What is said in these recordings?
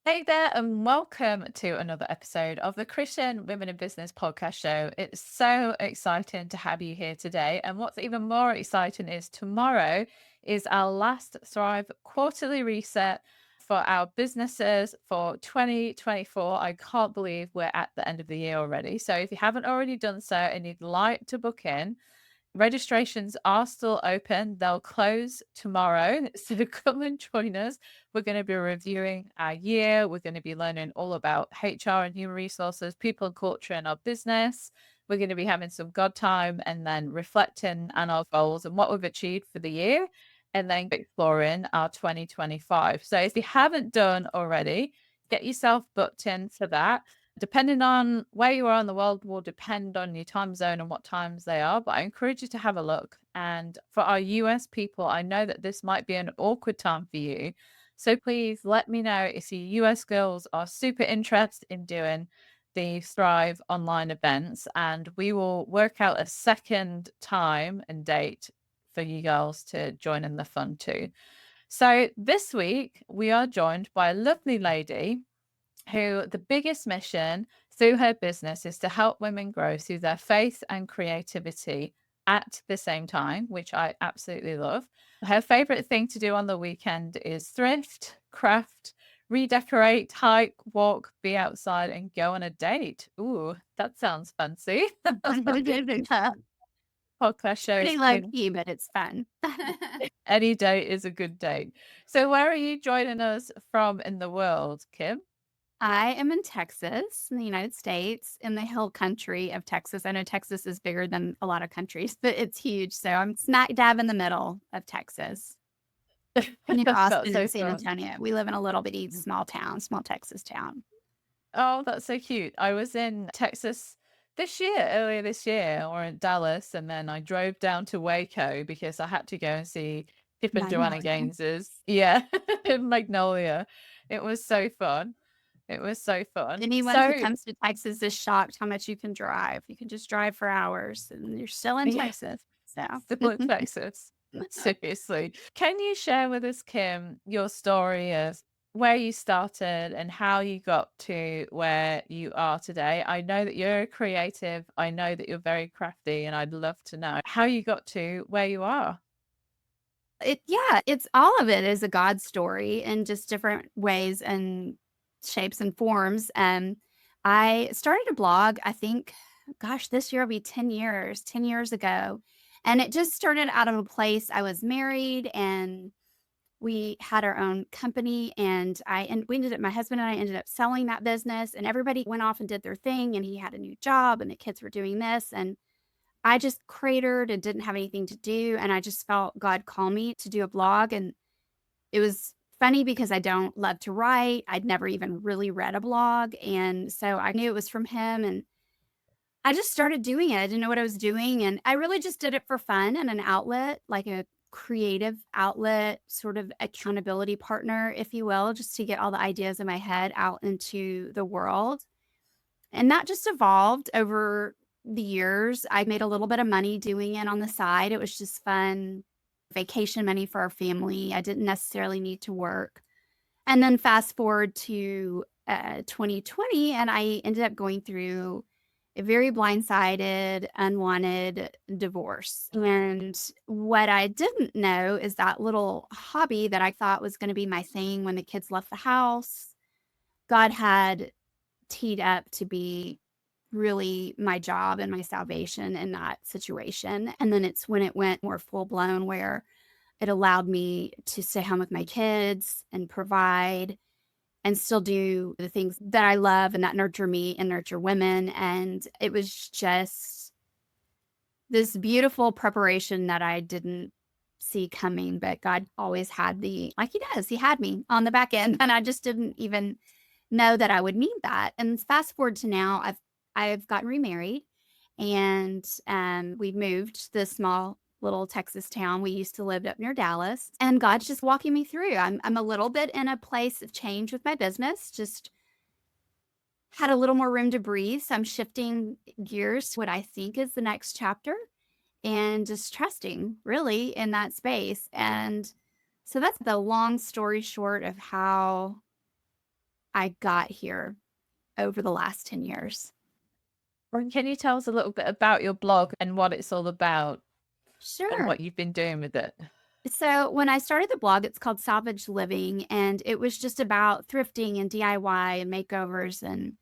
Hey there, and welcome to another episode of the Christian Women in Business podcast show. It's so exciting to have you here today. And what's even more exciting is tomorrow is our last Thrive quarterly reset for our businesses for 2024. I can't believe we're at the end of the year already. So if you haven't already done so and you'd like to book in, registrations are still open. They'll close tomorrow. So come and join us. We're going to be reviewing our year. We're going to be learning all about HR and human resources, people and culture in our business. We're going to be having some God time and then reflecting on our goals and what we've achieved for the year, and then exploring our 2025. So if you haven't done already, get yourself booked in for that. Depending on where you are in the world will depend on your time zone and what times they are, but I encourage you to have a look. And for our US people, I know that this might be an awkward time for you. So please let me know if your US girls are super interested in doing the Thrive online events, and we will work out a second time and date for you girls to join in the fun too. So this week, we are joined by a lovely lady who the biggest mission through her business is to help women grow through their faith and creativity at the same time, which I absolutely love. Her favorite thing to do on the weekend is thrift, craft, redecorate, hike, walk, be outside, and go on a date. Ooh, that sounds fancy. Podcast show is Pretty low in key, but it's fun. any date is a good date. So, where are you joining us from in the world, Kim? I am in Texas, in the United States, in the hill country of Texas. I know Texas is bigger than a lot of countries, but it's huge. So I'm smack dab in the middle of Texas, near That's Austin so and San fun. Antonio. We live in a little bitty small town, small Texas town. Oh, that's so cute. I was in Texas earlier this year, or in Dallas, and then I drove down to Waco because I had to go and see Pip and Joanna Magnolia. Gaines's, yeah, in Magnolia. It was so fun. It was so fun. Anyone who So, comes to Texas is shocked how much you can drive. You can just drive for hours and you're still in yeah, Texas. So still in Texas. Seriously. Can you share with us, Kim, your story of where you started and how you got to where you are today? I know that you're a creative. I know that you're very crafty, and I'd love to know how you got to where you are. it's all of it is a God story in just different ways and shapes and forms. I started a blog, I think, gosh, this year will be 10 years ago. And it just started out of a place. I was married and we had our own company and we ended up my husband and I ended up selling that business and everybody went off and did their thing and he had a new job and the kids were doing this and I just cratered and didn't have anything to do, and I just felt God call me to do a blog, and it was funny because I don't love to write. I'd never even really read a blog, and so I knew it was from him, and I just started doing it. I didn't know what I was doing, and I really just did it for fun and an outlet, like a creative outlet, sort of accountability partner, if you will, just to get all the ideas in my head out into the world. And that just evolved over the years. I made a little bit of money doing it on the side. It was just fun vacation money for our family. I didn't necessarily need to work. And then fast forward to 2020, and I ended up going through a very blindsided, unwanted divorce. And what I didn't know is that little hobby that I thought was going to be my thing when the kids left the house, God had teed up to be really my job and my salvation in that situation. And then it's when it went more full blown where it allowed me to stay home with my kids and provide and still do the things that I love and that nurture me and nurture women. And it was just this beautiful preparation that I didn't see coming, but God always had like He does, He had me on the back end. And I just didn't even know that I would need that. And fast forward to now, I've gotten remarried and we've moved to this small little Texas town. We used to live up near Dallas, and God's just walking me through. I'm a little bit in a place of change with my business, just had a little more room to breathe. So I'm shifting gears to what I think is the next chapter and just trusting really in that space. And so that's the long story short of how I got here over the last 10 years. And can you tell us a little bit about your blog and what it's all about and Sure. what you've been doing with it? So when I started the blog, it's called Salvage Living, and it was just about thrifting and DIY and makeovers and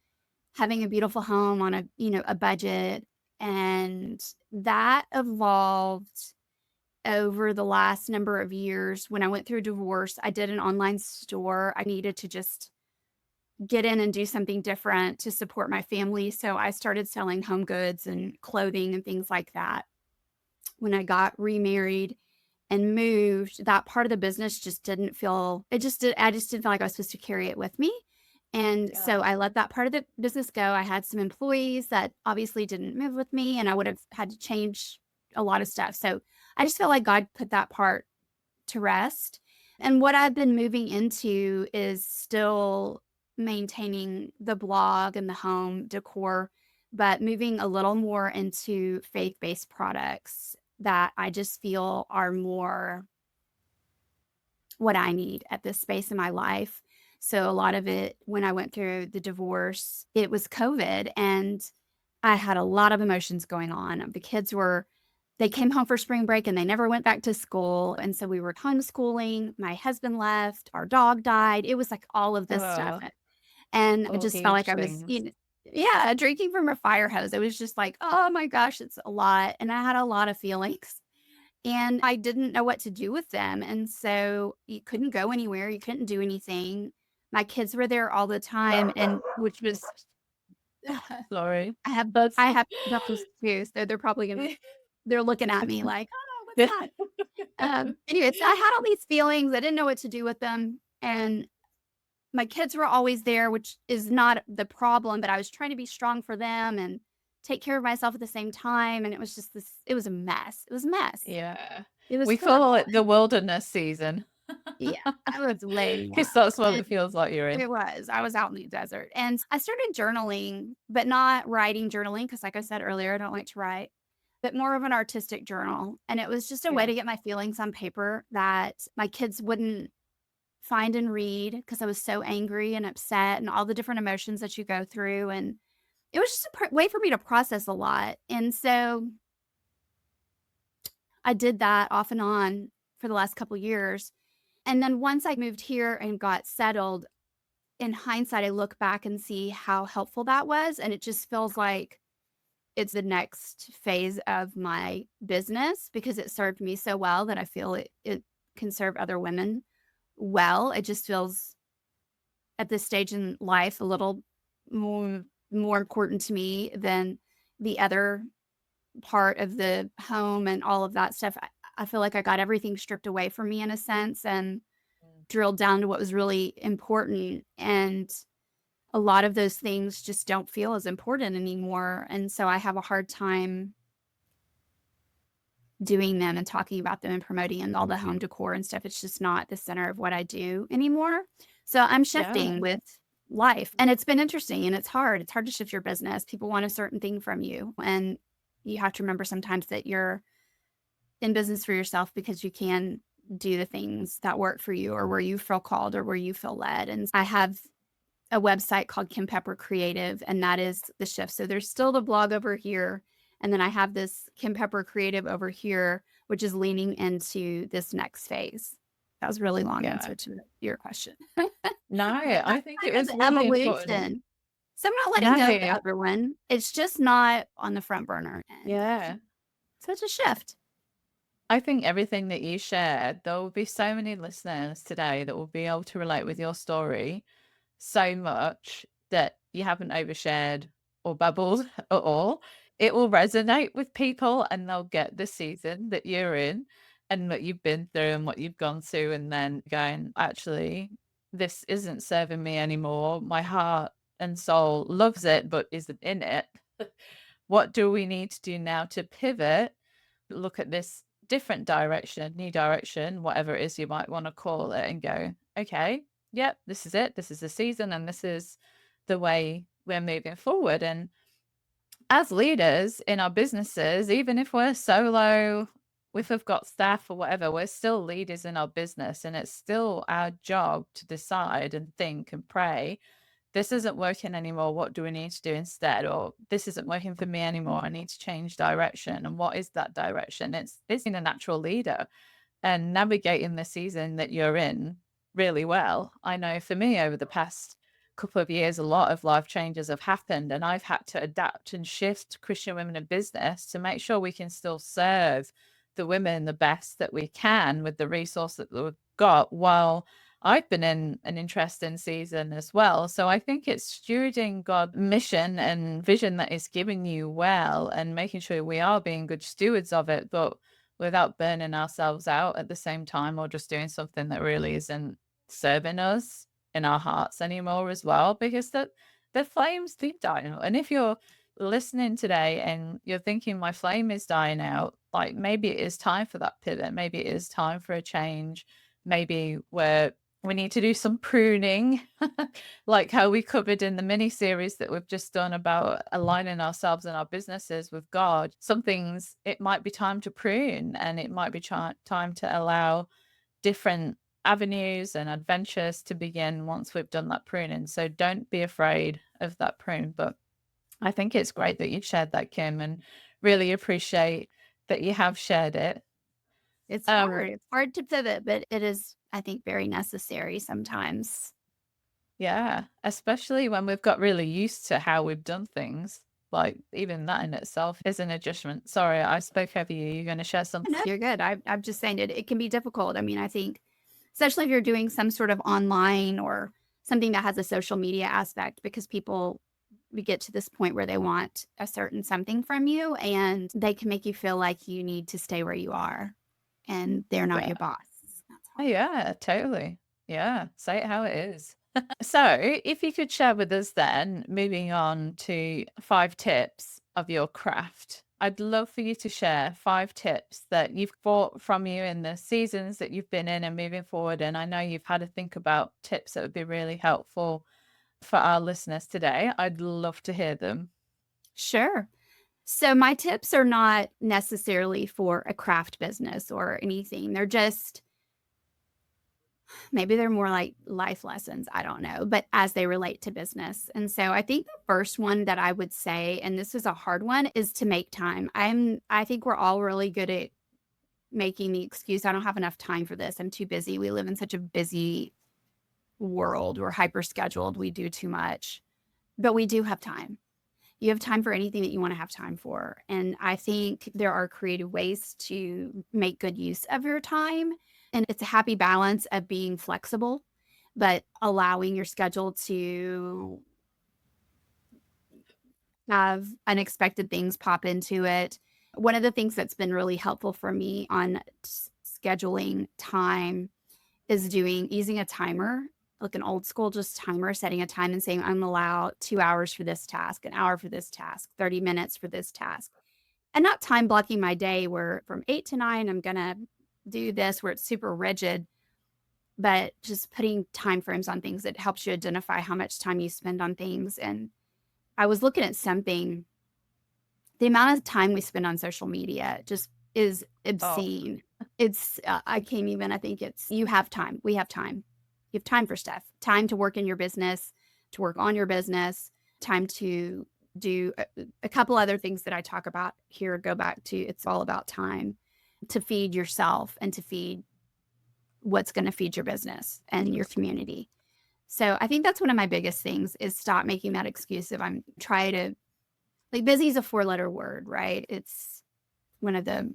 having a beautiful home on a budget. And that evolved over the last number of years. When I went through a divorce, I did an online store. I needed to just get in and do something different to support my family. So I started selling home goods and clothing and things like that. When I got remarried and moved, that part of the business just didn't feel it just did I just didn't feel like I was supposed to carry it with me. And Yeah. so I let that part of the business go. I had some employees that obviously didn't move with me, and I would have had to change a lot of stuff. So I just feel like God put that part to rest. And what I've been moving into is still maintaining the blog and the home decor, but moving a little more into faith-based products that I just feel are more what I need at this space in my life. So a lot of it when I went through the divorce, it was COVID and I had a lot of emotions going on. The kids were they came home for spring break and they never went back to school. And so we were homeschooling. My husband left, our dog died. It was like all of this stuff. Oh, And I all just felt like huge I was, things. yeah, drinking from a fire hose. It was just like, oh my gosh, it's a lot. And I had a lot of feelings. And I didn't know what to do with them, and so you couldn't go anywhere, you couldn't do anything. My kids were there all the time, and which was Sorry. I have That's I have Duffels too, so they're probably gonna they're looking at me like, "Oh, what's yeah. that?" Anyways, I had all these feelings, I didn't know what to do with them, and my kids were always there, which is not the problem, but I was trying to be strong for them and take care of myself at the same time, and it was just this it was a mess. It was a mess. Yeah. It was We call horrible. it the wilderness season Yeah, I was laying low, because that's what and it feels like you're in. it was. I was out in the desert, and I started journaling, but not writing journaling because, like I said earlier, I don't like to write, but more of an artistic journal, and it was just a way Yeah. to get my feelings on paper that my kids wouldn't find and read because I was so angry and upset and all the different emotions that you go through, and it was just a way for me to process a lot, and so I did that off and on for the last couple years, and then once I moved here and got settled, in hindsight, I look back and see how helpful that was, and it just feels like it's the next phase of my business because it served me so well that I feel it can serve other women well. It just feels at this stage in life a little more more important to me than the other part of the home and all of that stuff. I feel like I got everything stripped away from me in a sense and Mm. drilled down to what was really important, and a lot of those things just don't feel as important anymore, and so I have a hard time doing them and talking about them and promoting and all the home decor and stuff. It's just not the center of what I do anymore. So I'm Yeah. shifting with life, and it's been interesting and it's hard. It's hard to shift your business. People want a certain thing from you, and you have to remember sometimes that you're in business for yourself because you can do the things that work for you or where you feel called or where you feel led. And I have a website called Kim Pepper Creative, and that is the shift. So there's still the blog over here, and then I have this Kim Pepper Creative over here, which is leaning into this next phase. That was a really long Yeah. answer to your question. No, I That's think it kind of was the really important. evolution. So I'm not letting No, go of the yeah. other one. It's just not on the front burner, and Yeah. so it's a shift. I think everything that you shared, there will be so many listeners today that will be able to relate with your story so much that you haven't overshared or bubbled at all. It will resonate with people and they'll get the season that you're in and what you've been through and what you've gone through, and then going, actually, this isn't serving me anymore. My heart and soul loves it, but isn't in it. What do we need to do now to pivot, look at this different direction, new direction, whatever it is you might want to call it, and go, okay, yep, this is it. This is the season, and this is the way we're moving forward. And as leaders in our businesses, even if we're solo, if we've got staff or whatever, we're still leaders in our business, and it's still our job to decide and think and pray. this isn't working anymore. What do we need to do instead? Or this isn't working for me anymore. I need to change direction. And what is that direction? It's being a natural leader and navigating the season that you're in really well. I know for me over the past couple of years, a lot of life changes have happened, and I've had to adapt and shift Christian Women in Business to make sure we can still serve the women the best that we can with the resource that we've got while I've been in an interesting season as well. So I think it's stewarding God's mission and vision that is giving you well and making sure we are being good stewards of it, but without burning ourselves out at the same time or just doing something that really isn't serving us in our hearts anymore as well, because the flames do die out. And if you're listening today and you're thinking my flame is dying out, like maybe it is time for that pivot, maybe it is time for a change, maybe we need to do some pruning, like how we covered in the mini series that we've just done about aligning ourselves and our businesses with God. Some things it might be time to prune, and it might be time to allow different avenues and adventures to begin once we've done that pruning. So don't be afraid of that prune. But I think it's great that you shared that, Kim, and really appreciate that you have shared it. It's Um, hard. It's hard to pivot, but it is, I think, very necessary sometimes. Yeah, especially when we've got really used to how we've done things. Like even that in itself is an adjustment. Sorry, I spoke over you. You're going to share something. No, you're good. I'm just saying it can be difficult. I mean, I think, especially if you're doing some sort of online or something that has a social media aspect, because people we get to this point where they want a certain something from you and they can make you feel like you need to stay where you are and they're not Yeah. your boss. That's Oh, hard. yeah, totally. Yeah, say it how it is. So, if you could share with us then, moving on to 5 tips of your craft, I'd love for you to share 5 tips that you've brought from you in the seasons that you've been in and moving forward. And I know you've had to think about tips that would be really helpful for our listeners today. I'd love to hear them. Sure. So my tips are not necessarily for a craft business or anything. They're just maybe they're more like life lessons, I don't know, but as they relate to business. And so I think the first one that I would say, and this is a hard one, is to make time. I think we're all really good at making the excuse, I don't have enough time for this. I'm too busy. We live in such a busy world. We're hyper scheduled. We do too much. But we do have time. You have time for anything that you want to have time for. And I think there are creative ways to make good use of your time. And it's a happy balance of being flexible, but allowing your schedule to have unexpected things pop into it. One of the things that's been really helpful for me on scheduling time is using a timer, like an old school just timer, setting a time and saying, I'm gonna allow 2 hours for this task, an hour for this task, 30 minutes for this task. And not time blocking my day where from 8 to 9, I'm gonna do this where it's super rigid, but just putting time frames on things that helps you identify how much time you spend on things. And I was looking at something, the amount of time we spend on social media just is Oh, obscene. It's, I can't even, I think it's, you have time. We have time. You have time for stuff, time to work in your business, to work on your business, time to do a couple other things that I talk about here. Go back to it's all about time to feed yourself and to feed what's going to feed your business and your community. So I think that's one of my biggest things is stop making that excuse of I'm trying to like busy is a 4-letter word, right? It's one of the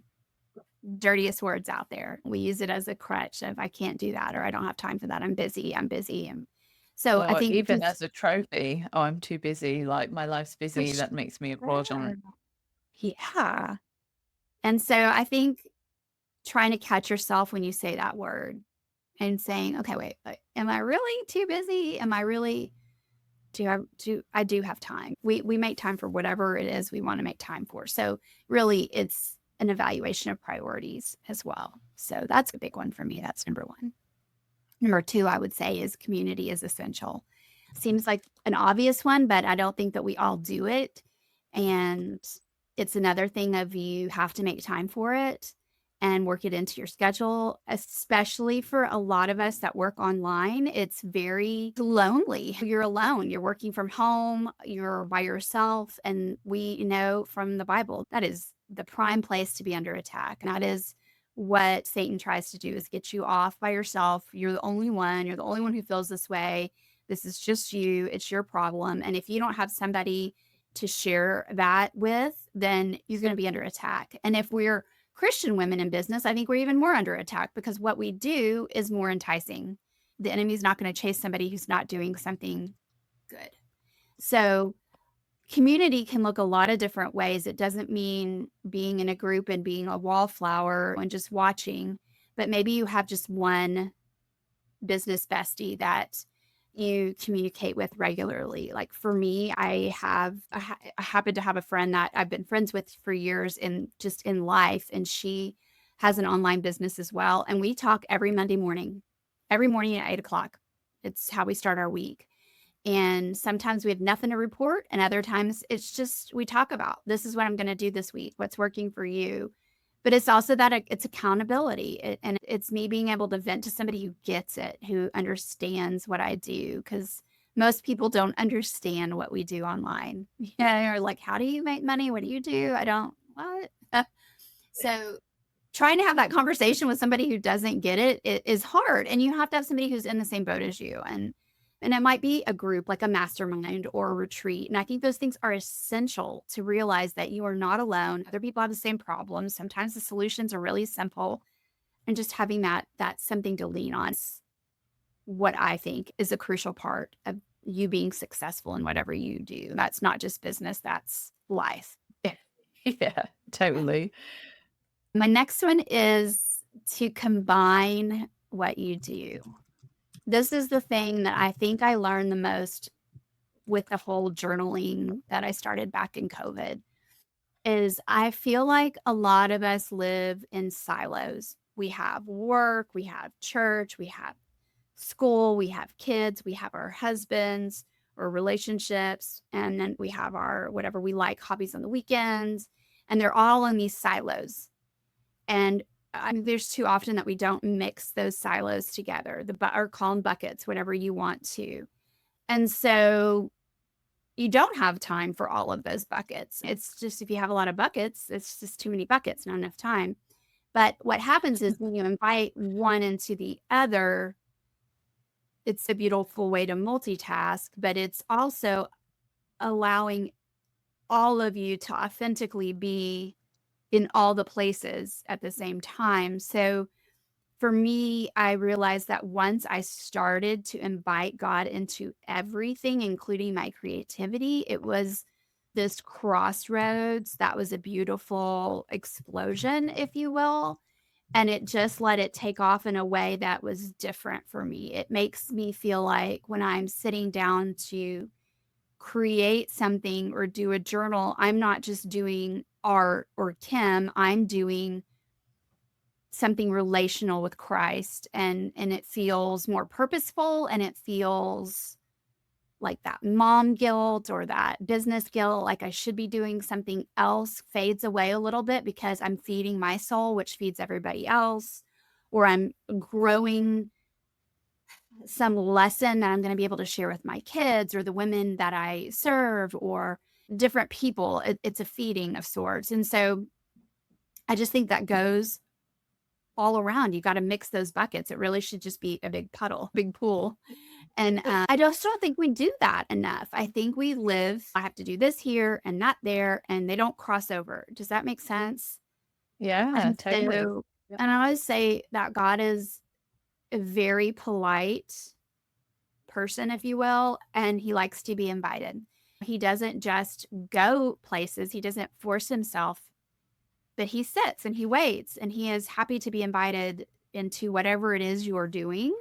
dirtiest words out there. We use it as a crutch of I can't do that or I don't have time for that. I'm busy. I'm busy. And so I or think even just as a trophy, oh, I'm too busy. Like my life's for busy. That makes me sure. important. Yeah. And so I think trying to catch yourself when you say that word and saying, okay, wait, am I really too busy? Am I really I do have time. We make time for whatever it is we want to make time for. So really it's an evaluation of priorities as well. So that's a big one for me. That's number one. Number two, I would say is community is essential. Seems like an obvious one, but I don't think that we all do it. And it's another thing of you have to make time for it. and work it into your schedule, especially for a lot of us that work online. It's very lonely. You're alone. You're working from home, you're by yourself. And we know from the Bible that is the prime place to be under attack. And that is what Satan tries to do is get you off by yourself. You're the only one. You're the only one who feels this way. This is just you. It's your problem. And if you don't have somebody to share that with, then you're going to be under attack. And if we're Christian women in business, I think we're even more under attack because what we do is more enticing. The enemy's not going to chase somebody who's not doing something good. So, community can look a lot of different ways. It doesn't mean being in a group and being a wallflower and just watching, but maybe you have just one business bestie that you communicate with regularly. Like for me, I happen to have a friend that I've been friends with for years in just in life, and she has an online business as well. And we talk every morning at 8 o'clock. It's how we start our week. And sometimes we have nothing to report, and other times it's just we talk about this is what I'm going to do this week, what's working for you. But it's also that it's accountability, and it's me being able to vent to somebody who gets it, who understands what I do, because most people don't understand what we do online. Yeah, or like, how do you make money? What do you do? I don't what? So trying to have that conversation with somebody who doesn't get it is hard, and you have to have somebody who's in the same boat as you, and it might be a group like a mastermind or a retreat, and I think those things are essential to realize that you are not alone. Other people have the same problems. Sometimes the solutions are really simple, and just having that something to lean on is what I think is a crucial part of you being successful in whatever you do. That's not just business, that's life. Yeah, totally. My next one is to combine what you do. This is the thing that I think I learned the most with the whole journaling that I started back in COVID is I feel like a lot of us live in silos. We have work, we have church, we have school, we have kids, we have our husbands or relationships, and then we have our whatever we like hobbies on the weekends, and they're all in these silos. And I mean, there's too often that we don't mix those silos together, or call them buckets, whatever you want to. And so you don't have time for all of those buckets. It's just if you have a lot of buckets, it's just too many buckets, not enough time. But what happens is when you invite one into the other, it's a beautiful way to multitask, but it's also allowing all of you to authentically be in all the places at the same time. So for me, I realized that once I started to invite God into everything, including my creativity, it was this crossroads that was a beautiful explosion, if you will. And it just let it take off in a way that was different for me. It makes me feel like when I'm sitting down to create something or do a journal, I'm not just doing art or Kim, I'm doing something relational with Christ, and it feels more purposeful, and it feels like that mom guilt or that business guilt, like I should be doing something else, fades away a little bit because I'm feeding my soul, which feeds everybody else, or I'm growing some lesson that I'm going to be able to share with my kids or the women that I serve or different people. It's a feeding of sorts. And so I just think that goes all around. You got to mix those buckets. It really should just be a big puddle, big pool. And I just don't think we do that enough. I think we live, I have to do this here and not there, and they don't cross over. Does that make sense? Yeah, And totally. so, Yep. and I always say that God is a very polite person, if you will, and he likes to be invited. He doesn't just go places, he doesn't force himself, but he sits and he waits and he is happy to be invited into whatever it is you're doing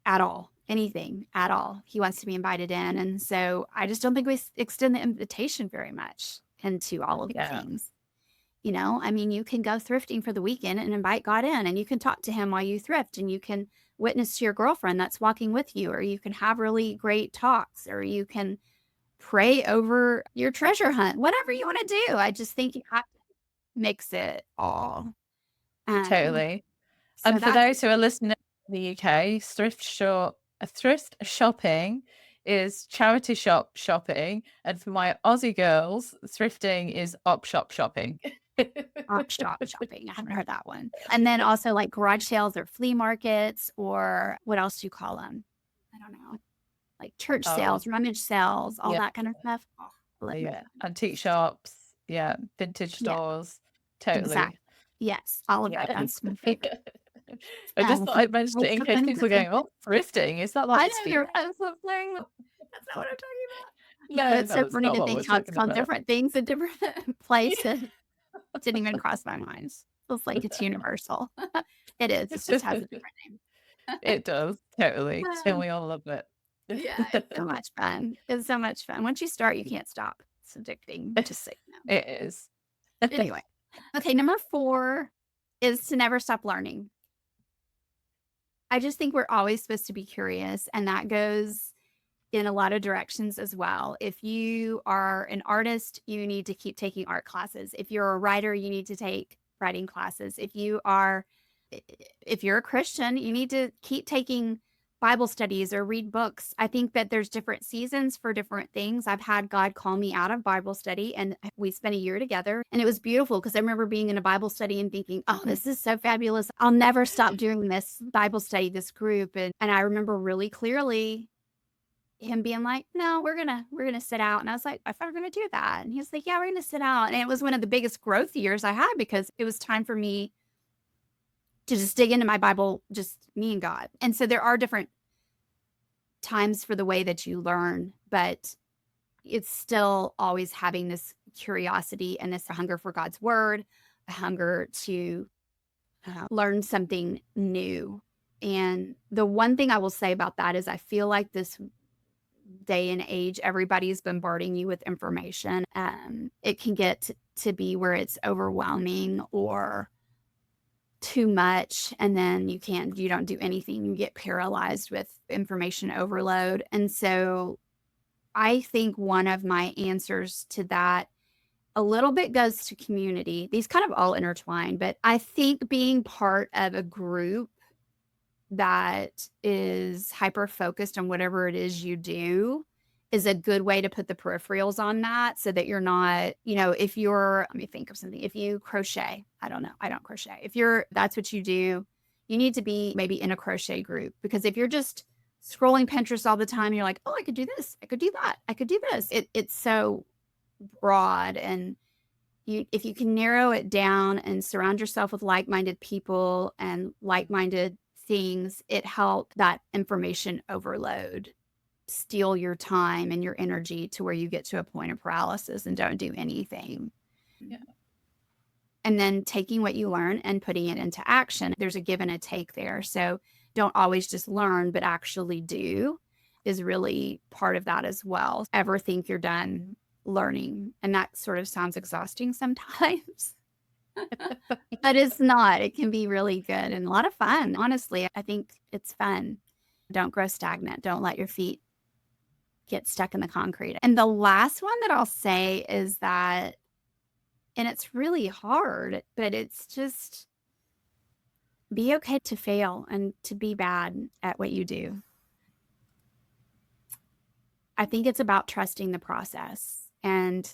at all, anything at all. He wants to be invited in. And so I just don't think we extend the invitation very much into all of the Yeah. things. You know, I mean, you can go thrifting for the weekend and invite God in, and you can talk to him while you thrift, and you can witness to your girlfriend that's walking with you, or you can have really great talks, or you can pray over your treasure hunt, whatever you want to do. I just think you have to. mix it all. Um, Totally. so And for that's those who are listening in the UK, thrift shopping is charity shopping, and for my Aussie girls, thrifting is op shop shopping. op shop shopping. I haven't heard that one. And then also like garage sales or flea markets, or what else do you call them? I don't know. Like church Oh, sales, rummage sales, all yeah, that kind of stuff. Oh, I love yeah. it. Antique shops, yeah, vintage Yeah, stores, totally. exactly. Yes, all of Yeah. that. That's my favorite. I just thought I'd mention it in case people are going, "Oh, thrifting, is that I like know you're speed or something?" that's not what I'm talking about. No, No, it's no, so that's funny not to what think we're how it's talking called about. different things in different places. Didn't even cross my mind. Feels like it's universal. It is. It just has a different name. It does, totally, and Um, we all love it. yeah, it's so much fun. It's so much fun. Once you start, you can't stop. It's addicting, just so you know. It is. Anyway, okay, number 4 is to never stop learning. I just think we're always supposed to be curious, and that goes in a lot of directions as well. If you are an artist, you need to keep taking art classes. If you're a writer, you need to take writing classes. If you're a Christian, you need to keep taking Bible studies or read books. I think that there's different seasons for different things. I've had God call me out of Bible study, and we spent a year together, and it was beautiful because I remember being in a Bible study and thinking, "Oh, this is so fabulous. I'll never stop doing this Bible study, this group." And I remember really clearly him being like, "No, we're gonna sit out." And I was like, "I thought we are gonna do that." And he was like, "Yeah, we're gonna sit out." And it was one of the biggest growth years I had because it was time for me to just dig into my Bible, just me and God. And so there are different times for the way that you learn, but it's still always having this curiosity and this hunger for God's word, a hunger to learn something new. And the one thing I will say about that is I feel like this day and age, everybody's bombarding you with information. It can get to be where it's overwhelming or too much, and then you don't do anything. You get paralyzed with information overload. And so I think one of my answers to that a little bit goes to community. These kind of all intertwine, but I think being part of a group that is hyper focused on whatever it is you do is a good way to put the peripherals on that so that you're not, if you're, let me think of something. If you crochet, I don't know, I don't crochet. If that's what you do, you need to be maybe in a crochet group because if you're just scrolling Pinterest all the time, you're like, oh, I could do this, I could do that, I could do this. It's so broad and if you can narrow it down and surround yourself with like-minded people and like-minded things, it helps that information overload steal your time and your energy to where you get to a point of paralysis and don't do anything. Yeah. And then taking what you learn and putting it into action. There's a give and a take there. So don't always just learn, but actually do is really part of that as well. Ever think you're done learning? And that sort of sounds exhausting sometimes. But it's not. It can be really good and a lot of fun. Honestly, I think it's fun. Don't grow stagnant. Don't let your feet get stuck in the concrete. And the last one that I'll say is that, and it's really hard, but it's just be okay to fail and to be bad at what you do. I think it's about trusting the process, and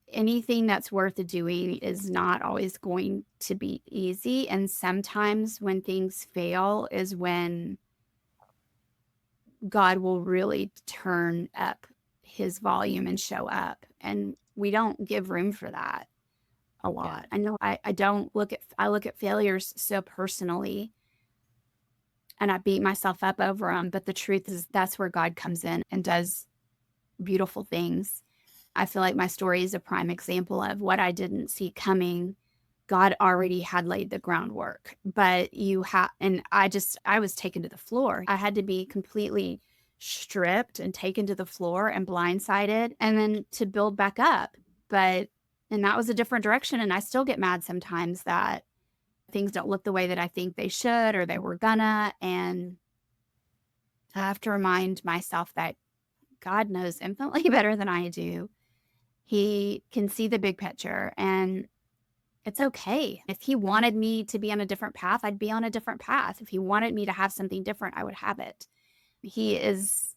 anything that's worth doing is not always going to be easy. And sometimes when things fail is when God will really turn up his volume and show up. And we don't give room for that a Yeah. lot. I know I don't I look at failures so personally and I beat myself up over them. But the truth is that's where God comes in and does beautiful things. I feel like my story is a prime example of what I didn't see coming. God already had laid the groundwork, but and I was taken to the floor. I had to be completely stripped and taken to the floor and blindsided and then to build back up. And that was a different direction. And I still get mad sometimes that things don't look the way that I think they should or they were gonna. And I have to remind myself that God knows infinitely better than I do. He can see the big picture. And It's okay. If he wanted me to be on a different path, I'd be on a different path. If he wanted me to have something different, I would have it. He is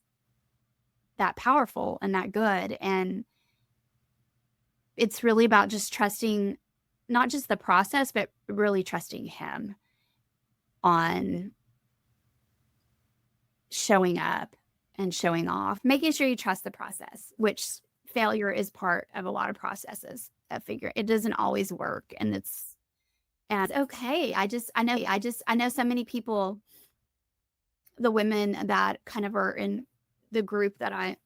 that powerful and that good. And it's really about just trusting not just the process, but really trusting him on showing up and showing off, making sure you trust the process, which failure is part of a lot of processes. I figure it doesn't always work and it's okay. I know so many people, the women that kind of are in the group that I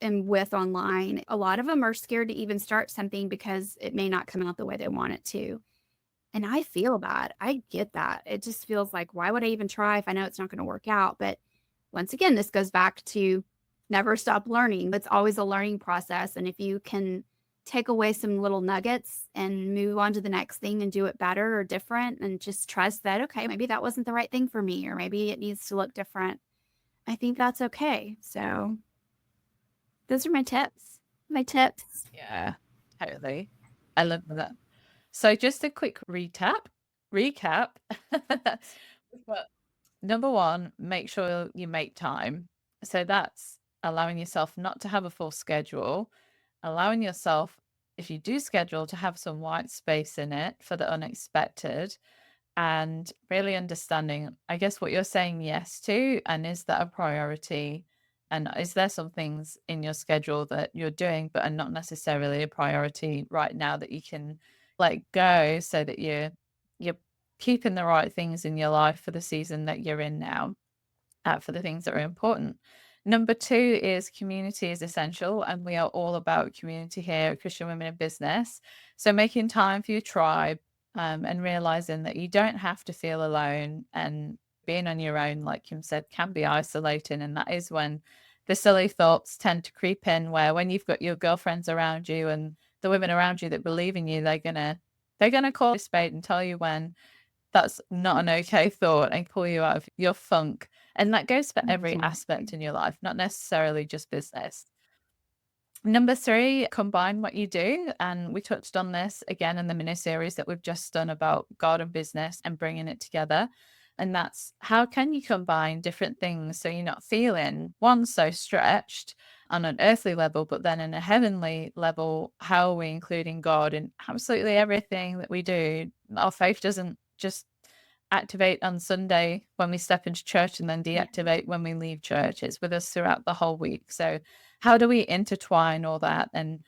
am with online, a lot of them are scared to even start something because it may not come out the way they want it to. And I feel that. I get that. It just feels like, why would I even try if I know it's not going to work out? But once again, this goes back to never stop learning. It's always a learning process. And if you can take away some little nuggets and move on to the next thing and do it better or different and just trust that, okay, maybe that wasn't the right thing for me, or maybe it needs to look different. I think that's okay. So those are my tips. My tips. Yeah, totally. I love that. So just a quick recap. But number one, make sure you make time. So that's allowing yourself not to have a full schedule, allowing yourself, if you do schedule, to have some white space in it for the unexpected, and really understanding, I guess, what you're saying yes to, and is that a priority? And is there some things in your schedule that you're doing but are not necessarily a priority right now that you can let go so that you're keeping the right things in your life for the season that you're in now, for the things that are important. Number two is community is essential, and we are all about community here at Christian Women in Business. So making time for your tribe, and realizing that you don't have to feel alone, and being on your own, like Kim said, can be isolating. And that is when the silly thoughts tend to creep in, where when you've got your girlfriends around you and the women around you that believe in you, they're gonna call a spade and tell you when that's not an okay thought and pull you out of your funk. And that goes for every aspect Exactly. in your life, not necessarily just business. Number three, combine what you do. And we touched on this again in the mini series that we've just done about God and business and bringing it together. And that's how can you combine different things so you're not feeling one so stretched on an earthly level, but then in a heavenly level, how are we including God in absolutely everything that we do? Our faith doesn't just activate on Sunday when we step into church and then Yeah. deactivate when we leave church. It's with us throughout the whole week. So, how do we intertwine all that? And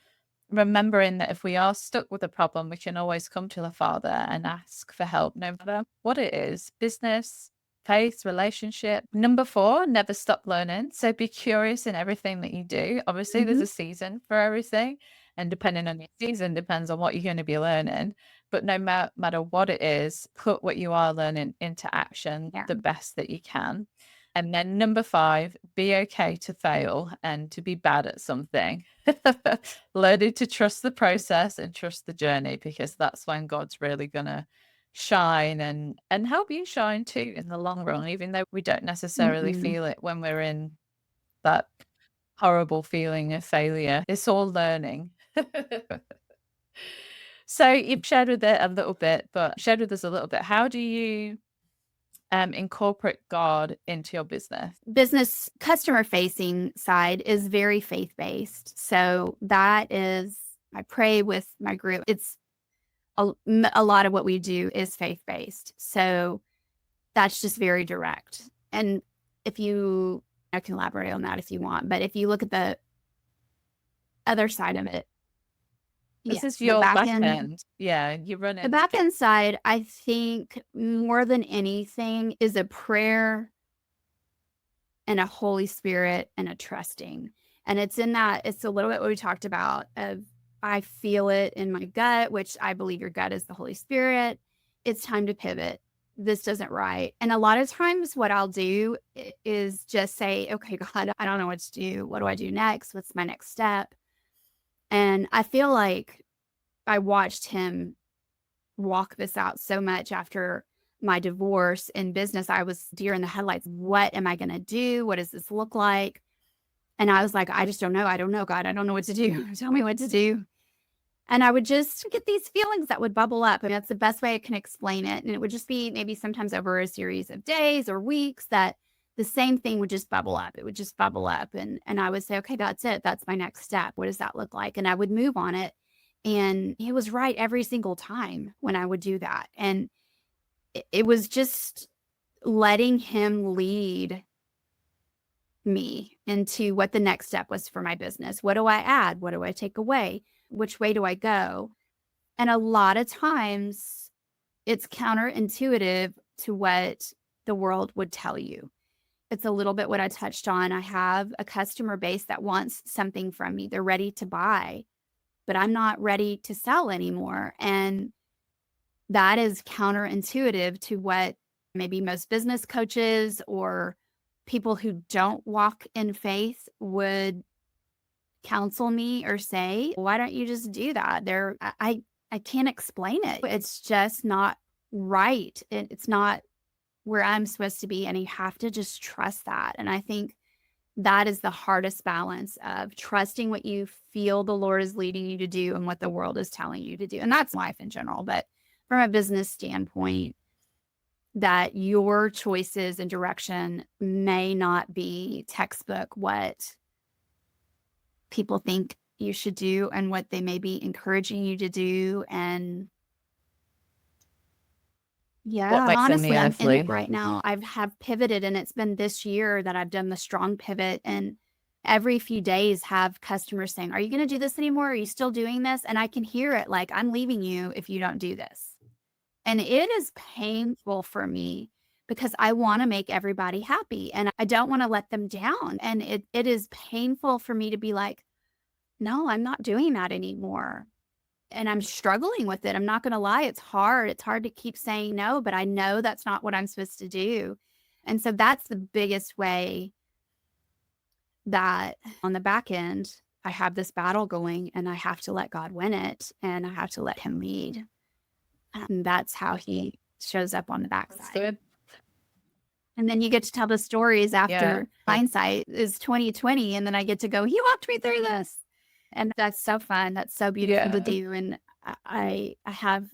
remembering that if we are stuck with a problem, we can always come to the Father and ask for help, no matter what it is: business, faith, relationship. Number four, never stop learning. So be curious in everything that you do. Obviously, there's Hmm. a season for everything, and depending on your season, depends on what you're going to be learning. But no matter what it is, put what you are learning into action Yeah. the best that you can. And then number five, be okay to fail and to be bad at something. Learning to trust the process and trust the journey, because that's when God's really gonna shine and help you shine too in the long run, even though we don't necessarily Mm-mm. feel it when we're in that horrible feeling of failure. It's all learning. So you've shared with it a little bit, but shared with us a little bit. How do you incorporate God into your business? Business customer facing side is very faith based. So that is, I pray with my group. It's a lot of what we do is faith based. So that's just very direct. And if you, I can elaborate on that if you want, but if you look at the other side of it, This is yes, your back end. Yeah, you run the into back end side, I think more than anything is a prayer and a Holy Spirit and a trusting. And it's in that, it's a little bit what we talked about of I feel it in my gut, which I believe your gut is the Holy Spirit. It's time to pivot. This doesn't right. And a lot of times what I'll do is just say, okay, God, I don't know what to do. What do I do next? What's my next step? And I feel like I watched him walk this out so much after my divorce in business. I was deer in the headlights. What am I going to do? What does this look like? And I was like, I just don't know. I don't know, God. I don't know what to do. Tell me what to do. And I would just get these feelings that would bubble up. And that's the best way I can explain it. And it would just be maybe sometimes over a series of days or weeks that the same thing would just bubble up. It would just bubble up. And I would say, okay, that's it. That's my next step. What does that look like? And I would move on it. And he was right every single time when I would do that. And it was just letting him lead me into what the next step was for my business. What do I add? What do I take away? Which way do I go? And a lot of times it's counterintuitive to what the world would tell you. It's a little bit what I touched on. I have a customer base that wants something from me. They're ready to buy, but I'm not ready to sell anymore. And that is counterintuitive to what maybe most business coaches or people who don't walk in faith would counsel me or say, why don't you just do that? I can't explain it. It's just not right. It's not where I'm supposed to be. And you have to just trust that. And I think that is the hardest balance of trusting what you feel the Lord is leading you to do and what the world is telling you to do. And that's life in general. But from a business standpoint, that your choices and direction may not be textbook what people think you should do and what they may be encouraging you to do. And What yeah, makes them the honestly, I'm in it earthly? right now. Have pivoted, and it's been this year that I've done the strong pivot. And every few days have customers saying, are you going to do this anymore? Are you still doing this? And I can hear it like, I'm leaving you if you don't do this. And it is painful for me because I want to make everybody happy and I don't want to let them down. And it is painful for me to be like, no, I'm not doing that anymore. And I'm struggling with it. I'm not going to lie. It's hard. It's hard to keep saying no, but I know that's not what I'm supposed to do. And so that's the biggest way that on the back end, I have this battle going and I have to let God win it and I have to let him lead. And that's how he shows up on the That's backside. good. And then you get to tell the stories Yeah. after hindsight is 2020, and then I get to go, "He walked me through this." And that's so fun. That's so beautiful to Yeah. do. And I have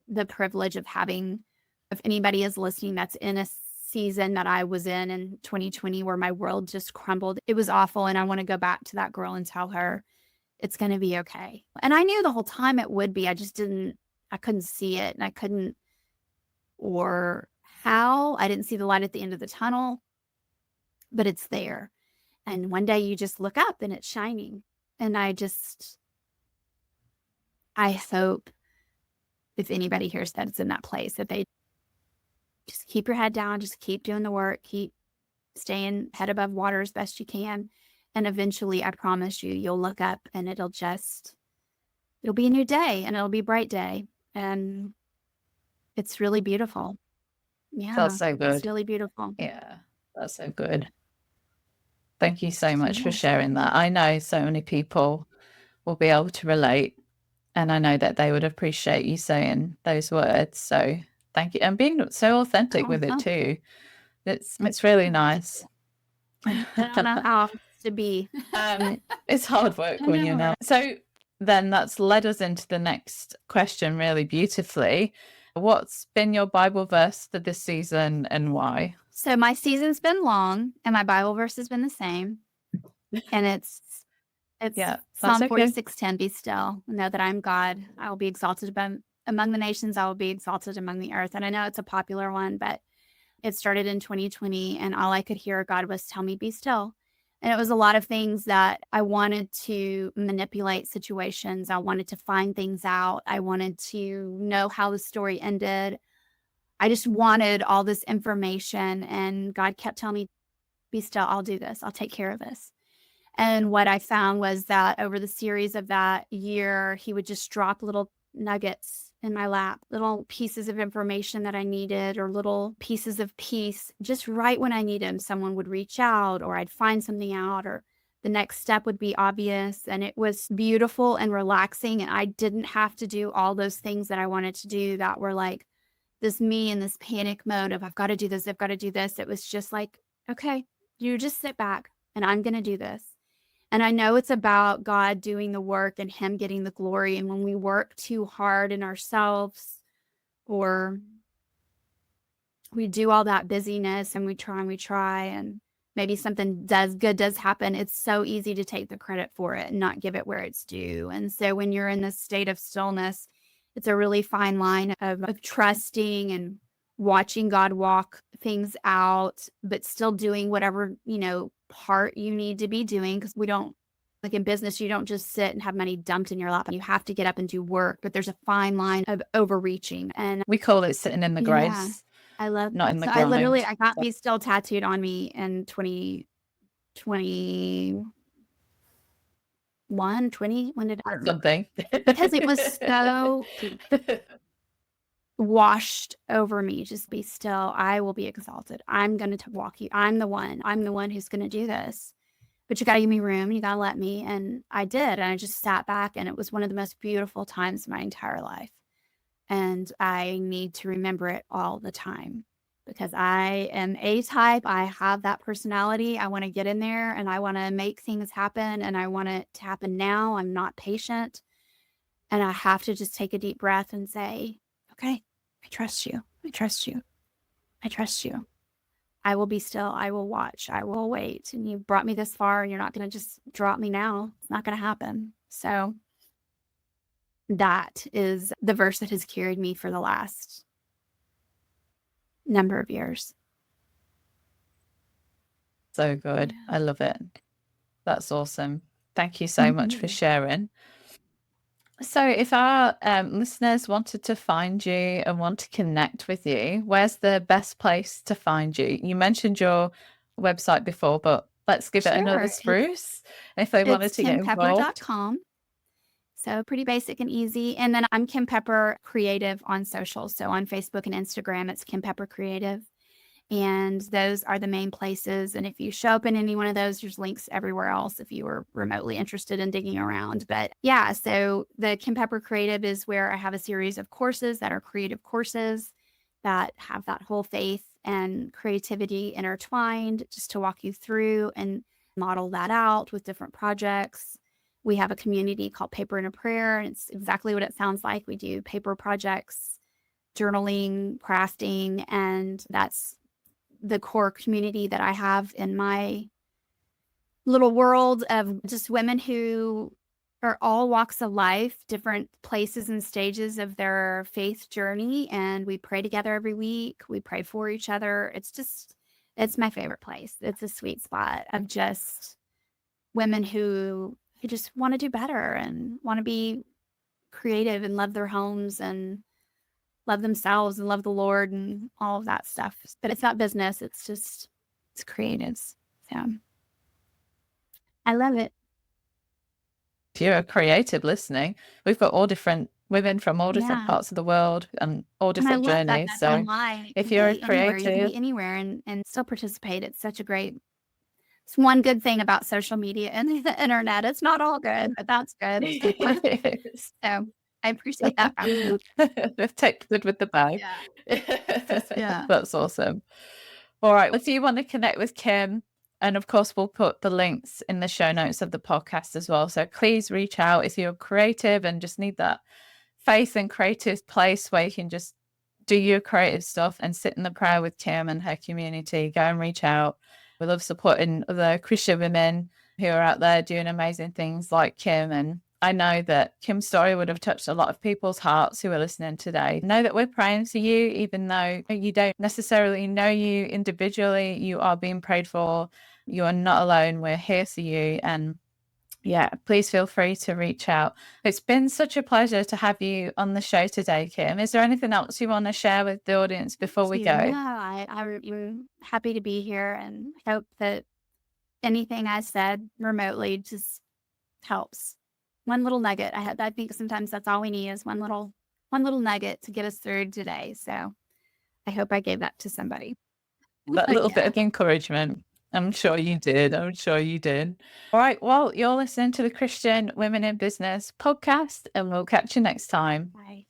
the privilege of having, if anybody is listening that's in a season that I was in 2020 where my world just crumbled. It was awful. And I want to go back to that girl and tell her it's going to be okay. And I knew the whole time it would be. I couldn't see it and I couldn't, or how. I didn't see the light at the end of the tunnel, but it's there. And one day you just look up and it's shining. And I hope if anybody hears that it's in that place, that they just keep your head down, just keep doing the work, keep staying head above water as best you can. And eventually, I promise you, you'll look up and it'll be a new day and it'll be a bright day. And it's really beautiful. That's Yeah, so it's good. really beautiful. Yeah. That's so good. Thank you so much for Yeah. sharing that. I know so many people will be able to relate, and I know that they would appreciate you saying those words. So thank you. And being so authentic Oh, with it well, too. It's really nice. I don't know how else to be. It's hard work I when you're know, now. right? So then that's led us into the next question really beautifully. What's been your Bible verse for this season and why? So my season's been long and my Bible verse has been the same. And it's Yeah, that's Psalm okay. 46:10, be still. Know that I'm God. I will be exalted among the nations. I will be exalted among the earth. And I know it's a popular one, but it started in 2020 and all I could hear God was tell me, be still. And it was a lot of things that I wanted to manipulate situations. I wanted to find things out. I wanted to know how the story ended. I just wanted all this information. And God kept telling me, be still. I'll do this. I'll take care of this. And what I found was that over the series of that year, he would just drop little nuggets in my lap, little pieces of information that I needed, or little pieces of peace. Just right when I needed them, someone would reach out, or I'd find something out, or the next step would be obvious. And it was beautiful and relaxing. And I didn't have to do all those things that I wanted to do that were like this me in this panic mode of, I've got to do this, I've got to do this. It was just like, okay, you just sit back and I'm going to do this. And I know it's about God doing the work and Him getting the glory. And when we work too hard in ourselves, or we do all that busyness and we try, and maybe something does happen, it's so easy to take the credit for it and not give it where it's due. And so when you're in this state of stillness, it's a really fine line of trusting and watching God walk things out, but still doing whatever, part you need to be doing. Because we don't, like in business, you don't just sit and have money dumped in your lap, and you have to get up and do work. But there's a fine line of overreaching. And We call it sitting in the yeah, grace, I love not in that. the So grind. I got So Be Still tattooed on me in 2021, 20, when did I don't remember, something. because it was so washed over me. Just be still. I will be exalted. I'm going to walk you. I'm the one. I'm the one who's going to do this. But you got to give me room. You got to let me. And I did. And I just sat back, and it was one of the most beautiful times of my entire life. And I need to remember it all the time, because I am A type. I have that personality. I want to get in there and I want to make things happen, and I want it to happen now. I'm not patient. And I have to just take a deep breath and say, okay, I trust you. I trust you. I trust you. I will be still. I will watch. I will wait. And you brought me this far, and you're not going to just drop me now. It's not going to happen. So that is the verse that has carried me for the last number of years. so good. Yeah. I love it. That's awesome. Thank you so much for sharing. So, if our listeners wanted to find you and want to connect with you, where's the best place to find you? You mentioned your website before, but let's give it another Sure. spruce if they It's wanted to get involved. kimpepper.com. So pretty basic and easy. And then I'm Kim Pepper Creative on social. So on Facebook and Instagram, it's Kim Pepper Creative. And those are the main places. And if you show up in any one of those, there's links everywhere else if you were remotely interested in digging around. But yeah, so the Kim Pepper Creative is where I have a series of courses that are creative courses that have that whole faith and creativity intertwined, just to walk you through and model that out with different projects. We have a community called Paper and a Prayer, and it's exactly what it sounds like. We do paper projects, journaling, crafting, and that's the core community that I have in my little world of just women who are all walks of life, different places and stages of their faith journey. And we pray together every week. We pray for each other. It's my favorite place. It's a sweet spot of just women who just want to do better and want to be creative and love their homes and love themselves and love the Lord and all of that stuff. But it's not business. It's creatives. So I love it. If you're a creative listening, we've got all different women from all different Yeah. parts of the world and all And I different love that journeys. that's So, online. It if can you're a be anywhere. You can creative, be anywhere and still participate. It's one good thing about social media and the internet. It's not all good, but that's good. So I appreciate that from you. we've taken good with the bad. Yeah. Yeah. That's awesome. All right. If you want to connect with Kim, and of course, we'll put the links in the show notes of the podcast as well. So please reach out if you're creative and just need that faith and creative place where you can just do your creative stuff and sit in the prayer with Kim and her community. Go and reach out. We love supporting other Christian women who are out there doing amazing things like Kim. And I know that Kim's story would have touched a lot of people's hearts who are listening today. Know that we're praying for you, even though you don't necessarily know you individually. You are being prayed for. You are not alone. We're here for you. And yeah, please feel free to reach out. It's been such a pleasure to have you on the show today, Kim. Is there anything else you want to share with the audience before we Thank you. go? No, I'm happy to be here and hope that anything I said remotely just helps. One little nugget. I think sometimes that's all we need is one little nugget to get us through today. So I hope I gave that to somebody. That little bit Yeah. of encouragement. I'm sure you did. I'm sure you did. All right. Well, you're listening to the Christian Women in Business podcast, and we'll catch you next time. Bye.